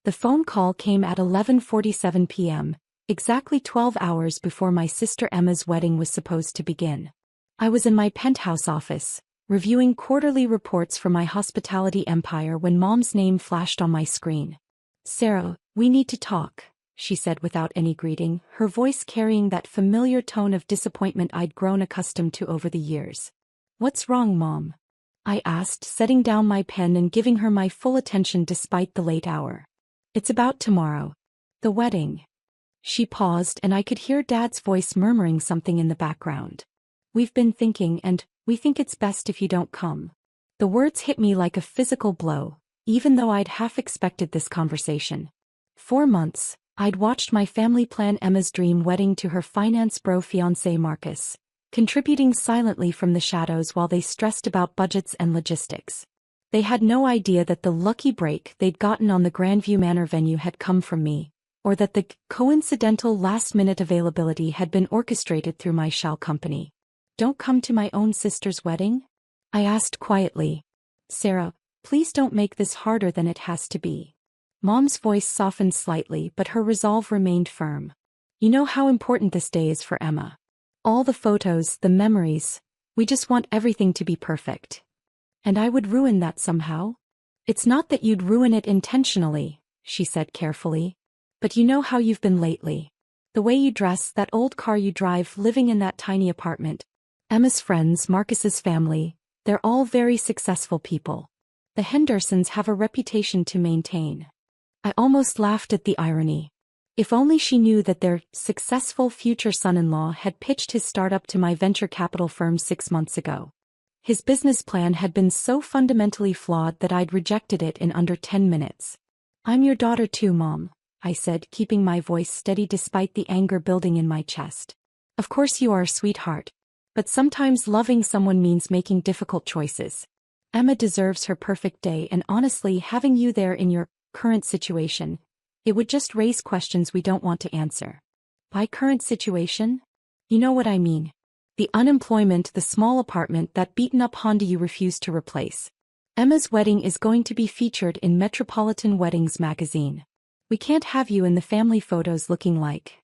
The phone call came at 11:47 p.m., exactly 12 hours before my sister Emma's wedding was supposed to begin. I was in my penthouse office, reviewing quarterly reports for my hospitality empire when Mom's name flashed on my screen. "Sarah, we need to talk," she said without any greeting, her voice carrying that familiar tone of disappointment I'd grown accustomed to over the years. "What's wrong, Mom?" I asked, setting down my pen and giving her my full attention despite the late hour. "It's about tomorrow. The wedding." She paused and I could hear Dad's voice murmuring something in the background. "We've been thinking and we think it's best if you don't come." The words hit me like a physical blow, even though I'd half expected this conversation. 4 months, I'd watched my family plan Emma's dream wedding to her finance bro fiancé Marcus, contributing silently from the shadows while they stressed about budgets and logistics. They had no idea that the lucky break they'd gotten on the Grandview Manor venue had come from me, or that the coincidental last-minute availability had been orchestrated through my shell company. "Don't come to my own sister's wedding?" I asked quietly. "Sarah, please don't make this harder than it has to be." Mom's voice softened slightly, but her resolve remained firm. "You know how important this day is for Emma. All the photos, the memories, we just want everything to be perfect. And I would ruin that somehow?" "It's not that you'd ruin it intentionally," she said carefully. "But you know how you've been lately. The way you dress, that old car you drive, living in that tiny apartment. Emma's friends, Marcus's family, they're all very successful people. The Hendersons have a reputation to maintain." I almost laughed at the irony. If only she knew that their successful future son-in-law had pitched his startup to my venture capital firm 6 months ago. His business plan had been so fundamentally flawed that I'd rejected it in under 10 minutes. "I'm your daughter too, Mom," I said, keeping my voice steady despite the anger building in my chest. "Of course you are, sweetheart. But sometimes loving someone means making difficult choices. Emma deserves her perfect day, and honestly, having you there in your current situation, it would just raise questions we don't want to answer." "By current situation?" "You know what I mean. The unemployment, the small apartment, that beaten-up Honda you refuse to replace. Emma's wedding is going to be featured in Metropolitan Weddings magazine. We can't have you in the family photos looking like..."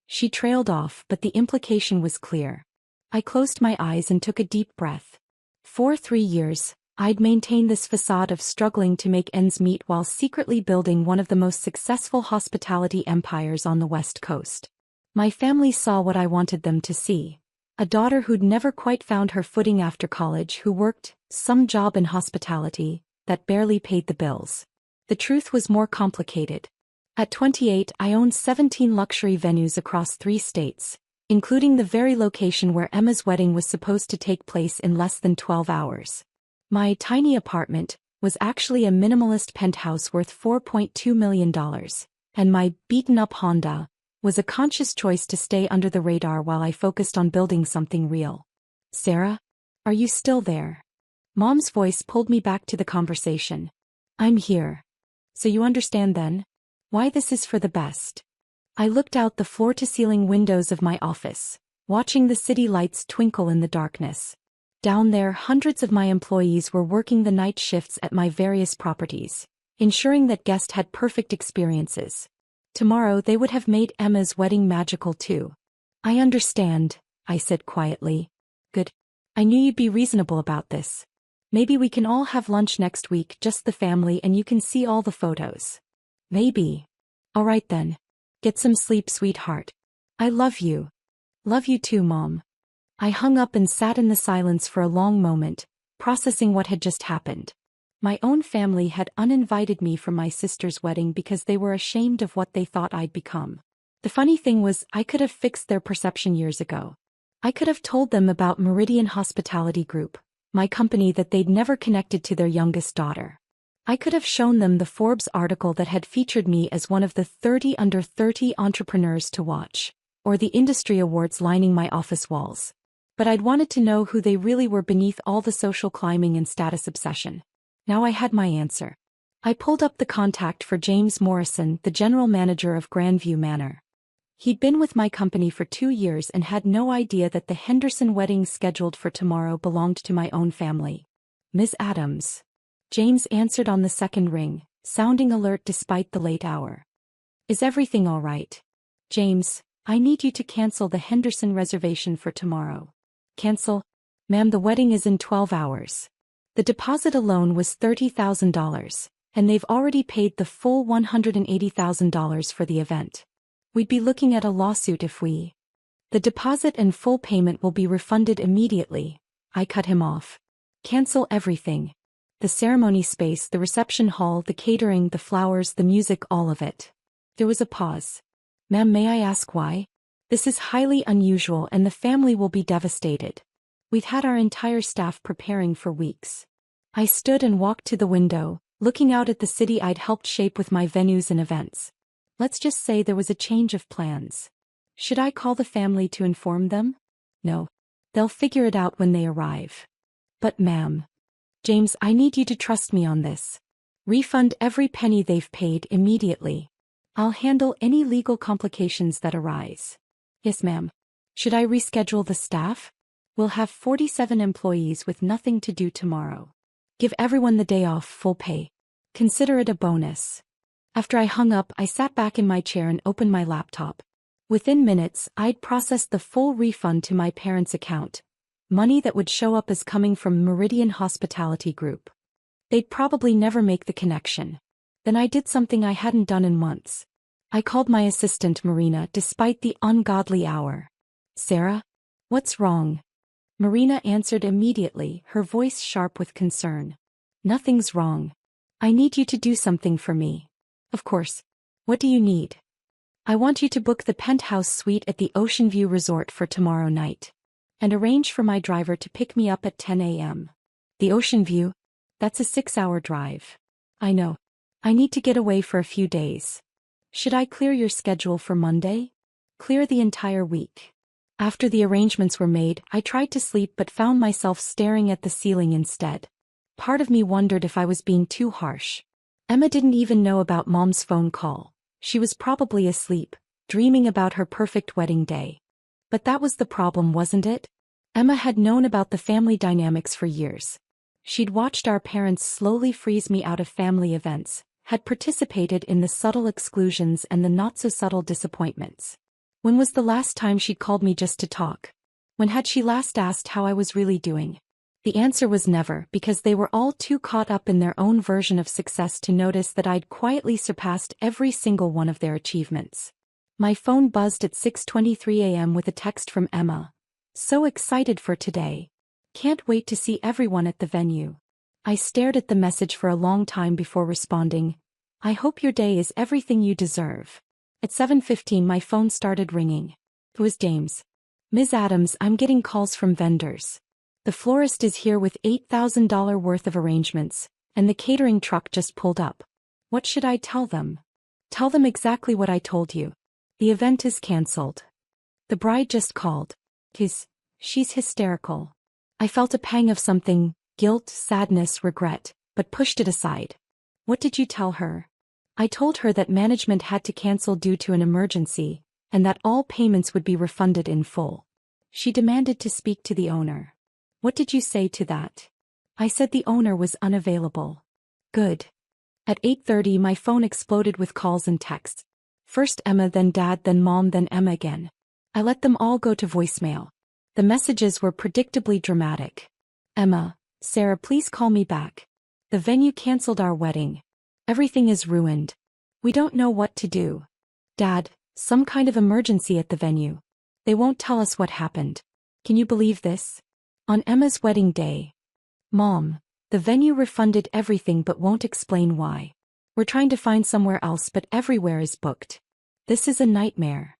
She trailed off, but the implication was clear. I closed my eyes and took a deep breath. For 3 years, I'd maintained this facade of struggling to make ends meet while secretly building one of the most successful hospitality empires on the West Coast. My family saw what I wanted them to see. A daughter who'd never quite found her footing after college, who worked some job in hospitality that barely paid the bills. The truth was more complicated. At 28, I owned 17 luxury venues across 3 states, including the very location where Emma's wedding was supposed to take place in less than 12 hours. My tiny apartment was actually a minimalist penthouse worth $4.2 million, and my beaten-up Honda was a conscious choice to stay under the radar while I focused on building something real. "Sarah? Are you still there?" Mom's voice pulled me back to the conversation. "I'm here. So you understand then why this is for the best." I looked out the floor-to-ceiling windows of my office, watching the city lights twinkle in the darkness. Down there, hundreds of my employees were working the night shifts at my various properties, ensuring that guests had perfect experiences. Tomorrow they would have made Emma's wedding magical too. "I understand," I said quietly. "Good. I knew you'd be reasonable about this. Maybe we can all have lunch next week, just the family, and you can see all the photos." "Maybe." "All right then. Get some sleep, sweetheart. I love you." "Love you too, Mom." I hung up and sat in the silence for a long moment, processing what had just happened. My own family had uninvited me from my sister's wedding because they were ashamed of what they thought I'd become. The funny thing was, I could have fixed their perception years ago. I could have told them about Meridian Hospitality Group, my company that they'd never connected to their youngest daughter. I could have shown them the Forbes article that had featured me as one of the 30 under 30 entrepreneurs to watch, or the industry awards lining my office walls. But I'd wanted to know who they really were beneath all the social climbing and status obsession. Now I had my answer. I pulled up the contact for James Morrison, the general manager of Grandview Manor. He'd been with my company for 2 years and had no idea that the Henderson wedding scheduled for tomorrow belonged to my own family. "Ms. Adams." James answered on the second ring, sounding alert despite the late hour. Is everything all right? James, I need you to cancel the Henderson reservation for tomorrow. Cancel? Ma'am, the wedding is in 12 hours. The deposit alone was $30,000, and they've already paid the full $180,000 for the event. We'd be looking at a lawsuit if we... The deposit and full payment will be refunded immediately. I cut him off. Cancel everything. The ceremony space, the reception hall, the catering, the flowers, the music, all of it. There was a pause. Ma'am, may I ask why? This is highly unusual and the family will be devastated. We've had our entire staff preparing for weeks. I stood and walked to the window, looking out at the city I'd helped shape with my venues and events. Let's just say there was a change of plans. Should I call the family to inform them? No. They'll figure it out when they arrive. But ma'am. James, I need you to trust me on this. Refund every penny they've paid immediately. I'll handle any legal complications that arise. Yes, ma'am. Should I reschedule the staff? We'll have 47 employees with nothing to do tomorrow. Give everyone the day off, full pay. Consider it a bonus. After I hung up, I sat back in my chair and opened my laptop. Within minutes, I'd processed the full refund to my parents' account. Money that would show up as coming from Meridian Hospitality Group. They'd probably never make the connection. Then I did something I hadn't done in months. I called my assistant Marina despite the ungodly hour. Sarah? What's wrong? Marina answered immediately, her voice sharp with concern. Nothing's wrong. I need you to do something for me. Of course. What do you need? I want you to book the penthouse suite at the Ocean View Resort for tomorrow night. And arrange for my driver to pick me up at 10 a.m. The Ocean View? That's a 6-hour drive. I know. I need to get away for a few days. Should I clear your schedule for Monday? Clear the entire week. After the arrangements were made, I tried to sleep but found myself staring at the ceiling instead. Part of me wondered if I was being too harsh. Emma didn't even know about Mom's phone call. She was probably asleep, dreaming about her perfect wedding day. But that was the problem, wasn't it? Emma had known about the family dynamics for years. She'd watched our parents slowly freeze me out of family events, had participated in the subtle exclusions and the not-so-subtle disappointments. When was the last time she'd called me just to talk? When had she last asked how I was really doing? The answer was never, because they were all too caught up in their own version of success to notice that I'd quietly surpassed every single one of their achievements. My phone buzzed at 6:23 a.m. with a text from Emma. So excited for today. Can't wait to see everyone at the venue. I stared at the message for a long time before responding. I hope your day is everything you deserve. At 7:15 my phone started ringing. It was James. Ms. Adams, I'm getting calls from vendors. The florist is here with $8,000 worth of arrangements, and the catering truck just pulled up. What should I tell them? Tell them exactly what I told you. The event is cancelled. The bride just called. She's hysterical. I felt a pang of something, guilt, sadness, regret, but pushed it aside. What did you tell her? I told her that management had to cancel due to an emergency, and that all payments would be refunded in full. She demanded to speak to the owner. What did you say to that? I said the owner was unavailable. Good. At 8:30 my phone exploded with calls and texts. First Emma, then Dad, then Mom, then Emma again. I let them all go to voicemail. The messages were predictably dramatic. Emma, Sarah, please call me back. The venue canceled our wedding. Everything is ruined. We don't know what to do. Dad, some kind of emergency at the venue. They won't tell us what happened. Can you believe this? On Emma's wedding day. Mom, the venue refunded everything but won't explain why. We're trying to find somewhere else but everywhere is booked. This is a nightmare.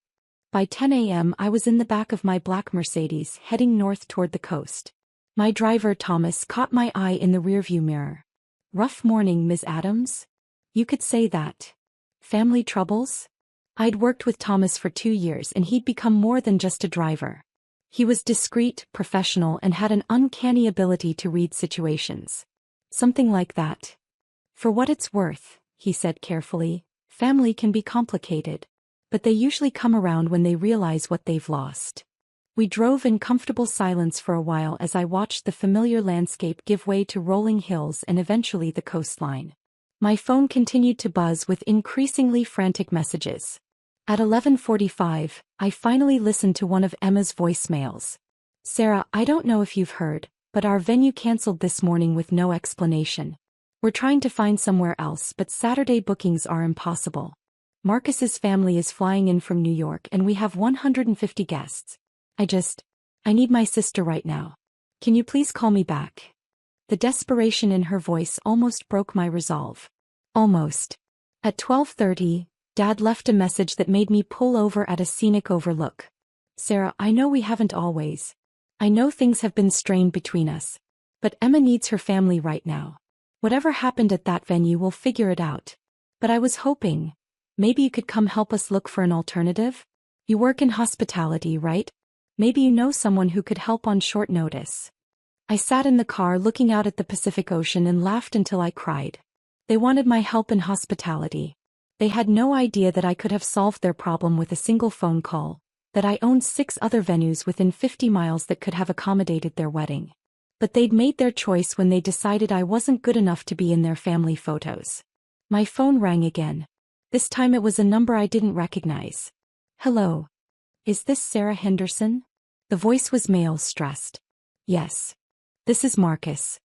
By 10 a.m. I was in the back of my black Mercedes heading north toward the coast. My driver Thomas caught my eye in the rearview mirror. Rough morning, Ms. Adams? You could say that. Family troubles? I'd worked with Thomas for 2 years and he'd become more than just a driver. He was discreet, professional, and had an uncanny ability to read situations. Something like that. For what it's worth, he said carefully, family can be complicated. But they usually come around when they realize what they've lost. We drove in comfortable silence for a while as I watched the familiar landscape give way to rolling hills and eventually the coastline. My phone continued to buzz with increasingly frantic messages. At 11:45, I finally listened to one of Emma's voicemails. Sarah, I don't know if you've heard, but our venue canceled this morning with no explanation. We're trying to find somewhere else, but Saturday bookings are impossible. Marcus's family is flying in from New York and we have 150 guests. I need my sister right now. Can you please call me back? The desperation in her voice almost broke my resolve. Almost. At 12:30, Dad left a message that made me pull over at a scenic overlook. Sarah, I know we haven't always. I know things have been strained between us. But Emma needs her family right now. Whatever happened at that venue, we'll figure it out. But I was hoping, maybe you could come help us look for an alternative? You work in hospitality, right? Maybe you know someone who could help on short notice. I sat in the car looking out at the Pacific Ocean and laughed until I cried. They wanted my help in hospitality. They had no idea that I could have solved their problem with a single phone call, that I owned 6 other venues within 50 miles that could have accommodated their wedding. But they'd made their choice when they decided I wasn't good enough to be in their family photos. My phone rang again. This time it was a number I didn't recognize. Hello. Is this Sarah Henderson? The voice was male, stressed. Yes. This is Marcus.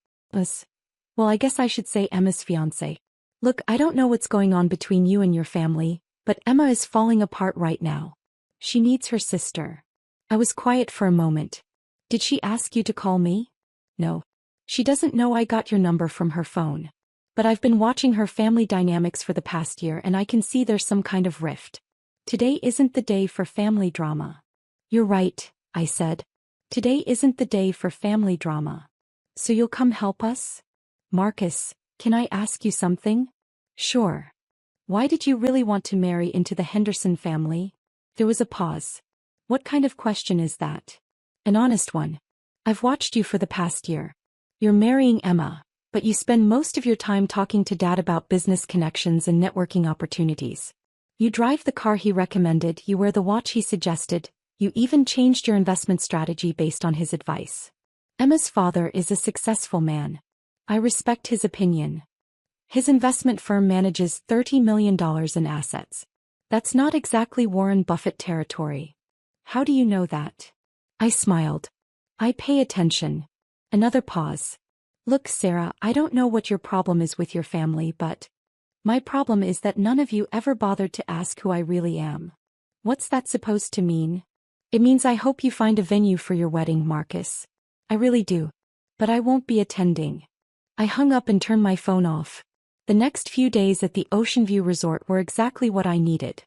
Well, I guess I should say Emma's fiancé. Look, I don't know what's going on between you and your family, but Emma is falling apart right now. She needs her sister. I was quiet for a moment. Did she ask you to call me? No. She doesn't know I got your number from her phone. But I've been watching her family dynamics for the past year and I can see there's some kind of rift. Today isn't the day for family drama. You're right, I said. Today isn't the day for family drama. So you'll come help us? Marcus, can I ask you something? Sure. Why did you really want to marry into the Henderson family? There was a pause. What kind of question is that? An honest one. I've watched you for the past year. You're marrying Emma, but you spend most of your time talking to Dad about business connections and networking opportunities. You drive the car he recommended, you wear the watch he suggested, you even changed your investment strategy based on his advice. Emma's father is a successful man. I respect his opinion. His investment firm manages $30 million in assets. That's not exactly Warren Buffett territory. How do you know that? I smiled. I pay attention. Another pause. Look, Sarah, I don't know what your problem is with your family, but my problem is that none of you ever bothered to ask who I really am. What's that supposed to mean? It means I hope you find a venue for your wedding, Marcus. I really do. But I won't be attending. I hung up and turned my phone off. The next few days at the Ocean View Resort were exactly what I needed.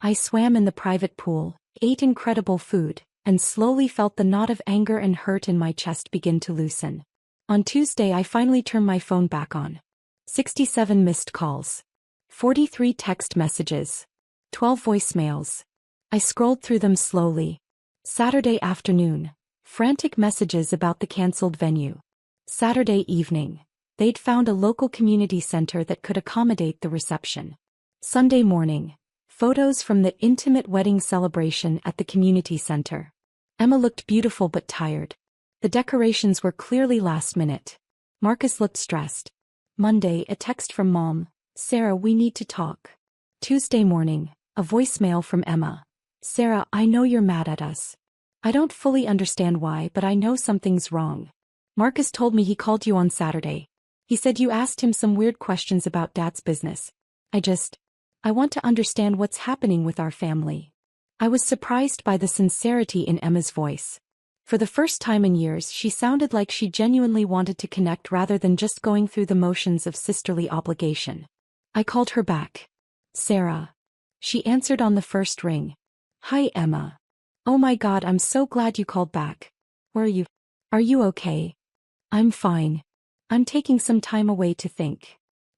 I swam in the private pool, ate incredible food, and slowly felt the knot of anger and hurt in my chest begin to loosen. On Tuesday I finally turned my phone back on. 67 missed calls. 43 text messages. 12 voicemails. I scrolled through them slowly. Saturday afternoon. Frantic messages about the cancelled venue. Saturday evening. They'd found a local community center that could accommodate the reception. Sunday morning. Photos from the intimate wedding celebration at the community center. Emma looked beautiful but tired. The decorations were clearly last minute. Marcus looked stressed. Monday, a text from Mom. Sarah, we need to talk. Tuesday morning, a voicemail from Emma. Sarah, I know you're mad at us. I don't fully understand why, but I know something's wrong. Marcus told me he called you on Saturday. He said you asked him some weird questions about Dad's business. I want to understand what's happening with our family. I was surprised by the sincerity in Emma's voice. For the first time in years, she sounded like she genuinely wanted to connect rather than just going through the motions of sisterly obligation. I called her back. Sarah. She answered on the first ring. Hi, Emma. Oh my God, I'm so glad you called back. Where are you? Are you okay? I'm fine. I'm taking some time away to think.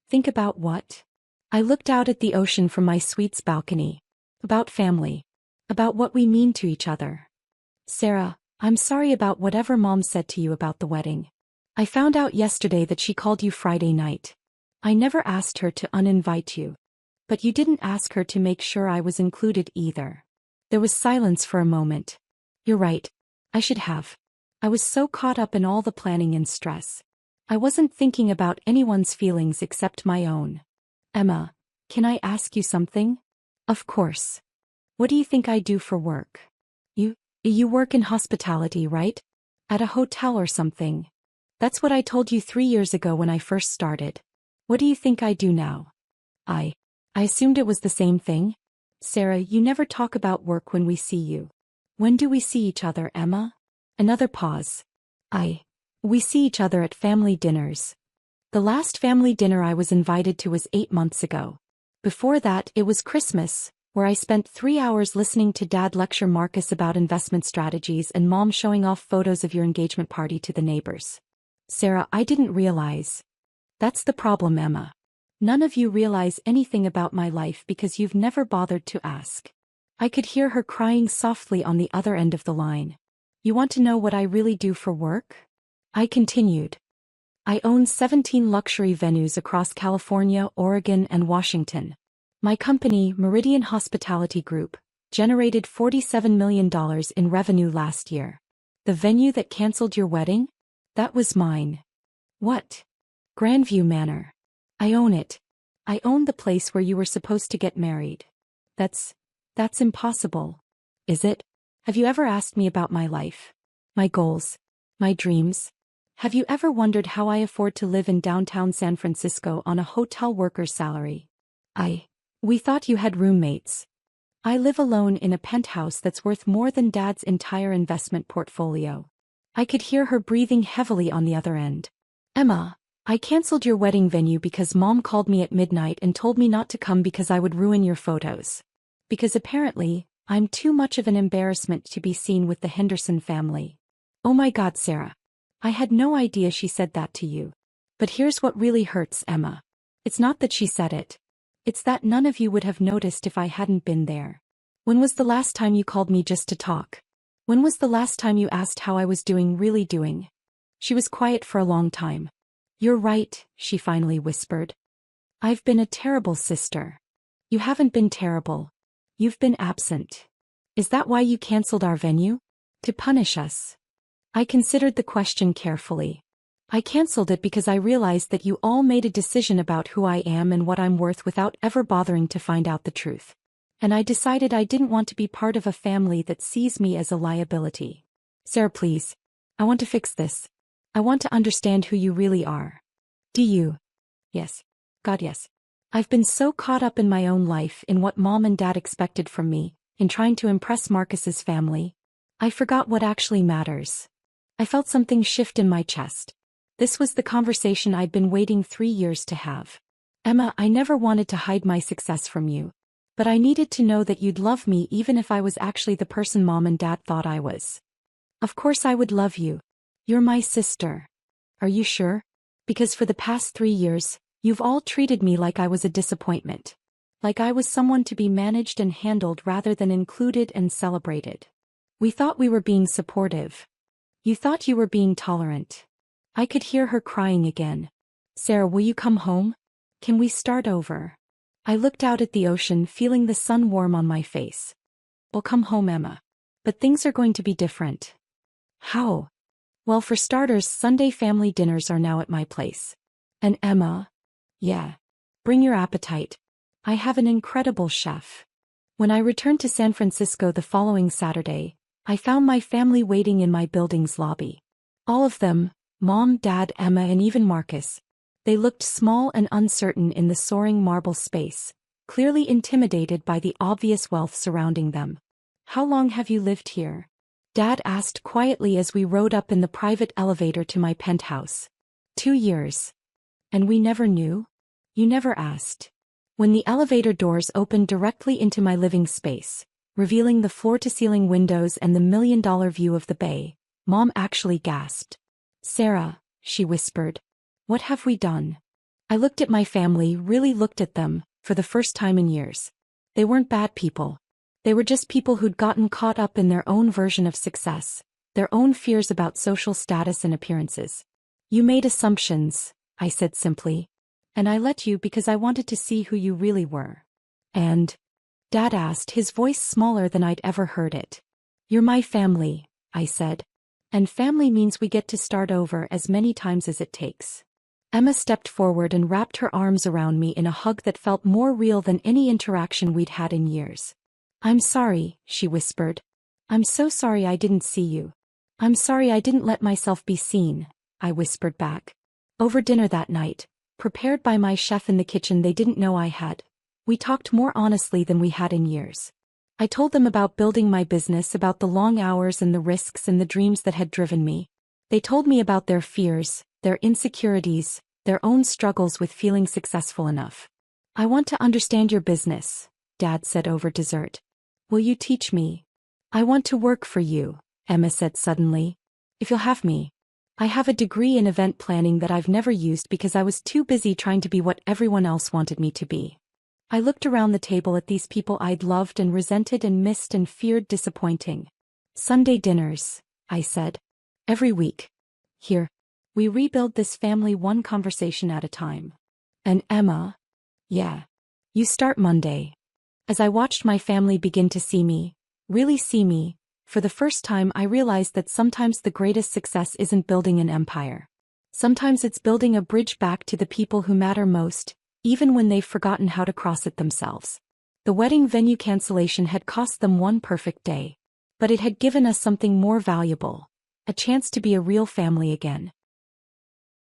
Think about what? I looked out at the ocean from my suite's balcony. About family. About what we mean to each other. Sarah, I'm sorry about whatever Mom said to you about the wedding. I found out yesterday that she called you Friday night. I never asked her to uninvite you. But you didn't ask her to make sure I was included either. There was silence for a moment. You're right. I should have. I was so caught up in all the planning and stress. I wasn't thinking about anyone's feelings except my own. Emma, can I ask you something? Of course. What do you think I do for work? You work in hospitality, right? At a hotel or something. That's what I told you 3 years ago when I first started. What do you think I do now? I assumed it was the same thing. Sarah, you never talk about work when we see you. When do we see each other, Emma? Another pause. We see each other at family dinners. The last family dinner I was invited to was 8 months ago. Before that, it was Christmas, where I spent 3 hours listening to Dad lecture Marcus about investment strategies and Mom showing off photos of your engagement party to the neighbors. Sarah, I didn't realize. That's the problem, Emma. None of you realize anything about my life because you've never bothered to ask. I could hear her crying softly on the other end of the line. You want to know what I really do for work? I continued. I own 17 luxury venues across California, Oregon, and Washington. My company, Meridian Hospitality Group, generated $47 million in revenue last year. The venue that canceled your wedding? That was mine. What? Grandview Manor. I own it. I own the place where you were supposed to get married. That's impossible. Is it? Have you ever asked me about my life? My goals? My dreams? Have you ever wondered how I afford to live in downtown San Francisco on a hotel worker's salary? We thought you had roommates. I live alone in a penthouse that's worth more than Dad's entire investment portfolio. I could hear her breathing heavily on the other end. Emma, I canceled your wedding venue because Mom called me at midnight and told me not to come because I would ruin your photos. Because apparently, I'm too much of an embarrassment to be seen with the Henderson family. Oh my God, Sarah. I had no idea she said that to you. But here's what really hurts, Emma. It's not that she said it. It's that none of you would have noticed if I hadn't been there. When was the last time you called me just to talk? When was the last time you asked how I was really doing? She was quiet for a long time. You're right, she finally whispered. I've been a terrible sister. You haven't been terrible. You've been absent. Is that why you canceled our venue? To punish us? I considered the question carefully. I canceled it because I realized that you all made a decision about who I am and what I'm worth without ever bothering to find out the truth. And I decided I didn't want to be part of a family that sees me as a liability. Sarah, please. I want to fix this. I want to understand who you really are. Do you? Yes. God, yes. I've been so caught up in my own life, in what Mom and Dad expected from me, in trying to impress Marcus's family. I forgot what actually matters. I felt something shift in my chest. This was the conversation I'd been waiting 3 years to have. Emma, I never wanted to hide my success from you. But I needed to know that you'd love me even if I was actually the person Mom and Dad thought I was. Of course I would love you. You're my sister. Are you sure? Because for the past 3 years, you've all treated me like I was a disappointment. Like I was someone to be managed and handled rather than included and celebrated. We thought we were being supportive. You thought you were being tolerant. I could hear her crying again. Sarah, will you come home? Can we start over? I looked out at the ocean, feeling the sun warm on my face. We'll come home, Emma. But things are going to be different. How? Well, for starters, Sunday family dinners are now at my place. And Emma? Yeah. Bring your appetite. I have an incredible chef. When I returned to San Francisco the following Saturday, I found my family waiting in my building's lobby. All of them, Mom, Dad, Emma, and even Marcus. They looked small and uncertain in the soaring marble space, clearly intimidated by the obvious wealth surrounding them. How long have you lived here? Dad asked quietly as we rode up in the private elevator to my penthouse. 2 years. And we never knew? You never asked. When the elevator doors opened directly into my living space, revealing the floor-to-ceiling windows and the million-dollar view of the bay, Mom actually gasped. Sarah, she whispered. What have we done? I looked at my family, really looked at them, for the first time in years. They weren't bad people. They were just people who'd gotten caught up in their own version of success, their own fears about social status and appearances. You made assumptions, I said simply. And I let you because I wanted to see who you really were. And? Dad asked, his voice smaller than I'd ever heard it. You're my family, I said. And family means we get to start over as many times as it takes. Emma stepped forward and wrapped her arms around me in a hug that felt more real than any interaction we'd had in years. "I'm sorry," she whispered. "I'm so sorry I didn't see you. I'm sorry I didn't let myself be seen," I whispered back. Over dinner that night, prepared by my chef in the kitchen they didn't know I had, we talked more honestly than we had in years. I told them about building my business, about the long hours and the risks and the dreams that had driven me. They told me about their fears, their insecurities, their own struggles with feeling successful enough. "I want to understand your business," Dad said over dessert. "Will you teach me?" "I want to work for you," Emma said suddenly. "If you'll have me. I have a degree in event planning that I've never used because I was too busy trying to be what everyone else wanted me to be." I looked around the table at these people I'd loved and resented and missed and feared disappointing. "Sunday dinners," I said. "Every week. Here. We rebuild this family one conversation at a time." "And Emma?" "Yeah. You start Monday." As I watched my family begin to see me, really see me, for the first time I realized that sometimes the greatest success isn't building an empire. Sometimes it's building a bridge back to the people who matter most, even when they've forgotten how to cross it themselves. The wedding venue cancellation had cost them one perfect day. But it had given us something more valuable, a chance to be a real family again.